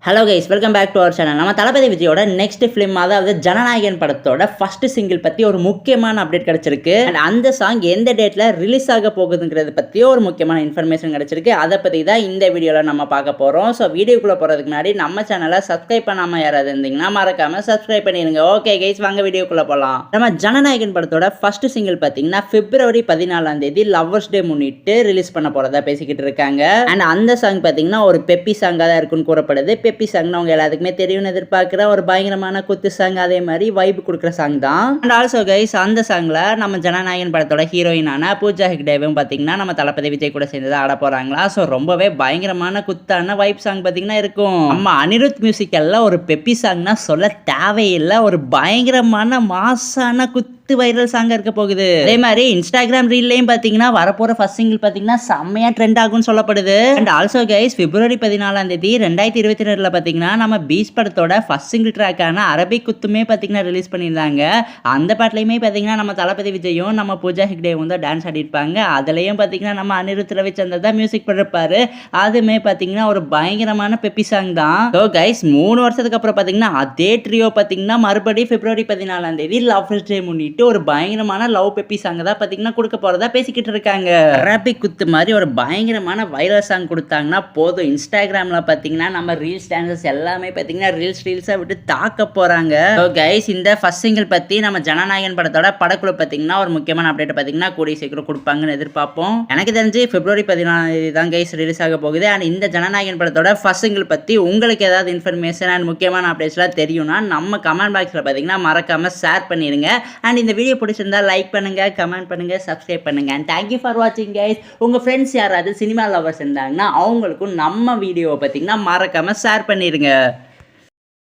Hello guys, welcome back to our channel. நம்ம தளபதி விஜயோட next film, அதாவது ஜனநாயகன் படத்தோட ஃபர்ஸ்ட் சிங்கிள் பற்றி ஒரு முக்கியமான அப்டேட் கிடச்சிருக்கு. அண்ட் அந்த சாங் எந்த டேட்டில் ரிலீஸ் ஆக போகுதுங்கிறத பற்றி ஒரு முக்கியமான இன்ஃபர்மேஷன் கிடச்சிருக்கு. அதை பற்றி தான் இந்த வீடியோவில் நம்ம பார்க்க போகிறோம். ஸோ வீடியோக்குள்ளே போகிறதுக்கு முன்னாடி நம்ம சேனலை சப்ஸ்கிரைப் பண்ணாமல் யாராவது இருந்தீங்கன்னா மறக்காமல் சப்ஸ்கிரைப் பண்ணிடுங்க. ஓகே கைஸ், வாங்க வீடியோக்குள்ளே போகலாம். நம்ம ஜனநாயகன் படத்தோட ஃபர்ஸ்ட் சிங்கிள் பார்த்தீங்கன்னா February 14 லவ்வர்ஸ் டே முன்னிட்டு ரிலீஸ் பண்ண போகிறதா பேசிக்கிட்டு இருக்காங்க. அண்ட் அந்த சாங் பார்த்தீங்கன்னா ஒரு பெப்பி சாங்காக தான் இருக்குன்னு கூறப்படுது. பெப்பி சாங்னா அவங்க எல்லாத்துக்குமே தெரியும்னு எதிர்பார்க்குற ஒரு பயங்கரமான குத்து சாங், அதே மாதிரி வைப் கொடுக்குற சாங் தான். அண்ட் ஆல்சோ கைஸ், அந்த சாங்ல நம்ம ஜனநாயகன் படத்தோட ஹீரோயினான பூஜா ஹெக்டேவும் பார்த்தீங்கன்னா நம்ம தளபதி விஜய் கூட சேர்ந்து தான் ஆட போறாங்களா. ஸோ ரொம்பவே பயங்கரமான குத்தான வைப் சாங் பார்த்தீங்கன்னா இருக்கும். நம்ம அனிருத் மியூசிக்கல்ல ஒரு பெப்பி சாங்னா சொல்ல தேவையில்லை, ஒரு பயங்கரமான மாசான குத்து வைரல் சாங்கா இருக்க போகுது. அதே மாதிரி இன்ஸ்டாகிராம் ரீல்லையும் பாத்தீங்கன்னா வரப்போற ஃபர்ஸ்ட் சிங்கிள் பாத்தீங்கன்னா செம்மையா ட்ரெண்ட் ஆகும்னு சொல்லப்படுது. அண்ட் ஆல்சோ கைஸ், February 14 2022 பாத்தீங்கன்னா நம்ம பீச் படத்தோட ஃபர்ஸ்ட் சிங்கிள் ட்ராக்கான அரபிக் குத்துமே பாத்தீங்கன்னா ரிலீஸ் பண்ணியிருந்தாங்க. அந்த பாட்டுலயுமே பாத்தீங்கன்னா நம்ம தளபதி விஜயும் நம்ம பூஜா ஹெக்டேவும் தான் டான்ஸ் ஆடிருப்பாங்க. அதுலயும் பாத்தீங்கன்னா நம்ம அனிருத் ரவிச்சந்தர் தான் மியூசிக் பண்ணிருப்பாரு. அதுமே பாத்தீங்கன்னா ஒரு பயங்கரமான பெப்பி சாங் தான். ஸோ கைஸ், 3 வருஷத்துக்கு அப்புறம் பாத்தீங்கன்னா அதே ட்ரியோ பாத்தீங்கன்னா மறுபடியும் February 14 லவ்வர்ஸ் டே முன்னிட்டு ஒரு பயங்கரமான லவ் பெப்பி சாங் தான் பாத்தீங்கன்னா கொடுக்க போறதா பேசிக்கிட்டு இருக்காங்க. அரபிக் குத்து மாதிரி ஒரு பயங்கரமான வைரல் சாங் கொடுத்தாங்கன்னா போதும், இன்ஸ்டாகிராம்ல பாத்தீங்கன்னா நம்ம ரீல்ஸ் டான்சர்ஸ் எல்லாமே பாத்தீங்கன்னா ரீல்ஸா விட்டு தாக்க போறாங்க. ஸோ கைஸ், இந்த ஃபர்ஸ்ட் சிங்கிள் பத்தி நம்ம ஜனநாயகன் படத்தோட படக்குழு பாத்தீங்கன்னா ஒரு முக்கியமான அப்டேட் பாத்தீங்கன்னா கூடிய சீக்கிரம் கொடுப்பாங்கன்னு எதிர்பார்ப்போம். எனக்கு தெரிஞ்சு February 14 தான் கைஸ் ரிலீஸ் ஆக போகுது. அண்ட் இந்த ஜனநாயகன் படத்தோட ஃபர்ஸ்ட் சிங்கிள் பத்தி உங்களுக்கு ஏதாவது இன்ஃபர்மேஷன் அண்ட் முக்கியமான அப்டேட்ஸ்லாம் தெரியும்னா நம்ம கமெண்ட் பாக்ஸ்ல பாத்தீங்கன்னா மறக்காம ஷேர் பண்ணிருங்க. அண்ட் இந்த வீடியோ பிடிச்சிருந்தா லைக் பண்ணுங்க, கமெண்ட் பண்ணுங்க, சப்ஸ்கிரைப் பண்ணுங்க. அண்ட் தேங்க்யூ ஃபார் வாட்சிங் கைஸ். உங்க ஃப்ரெண்ட்ஸ் யாராவது சினிமா லவர்ஸ் இருந்தாங்கன்னா அவங்களுக்கும் நம்ம வீடியோவை பார்த்தீங்கன்னா மறக்காம ஷேர் பண்ணிருங்க.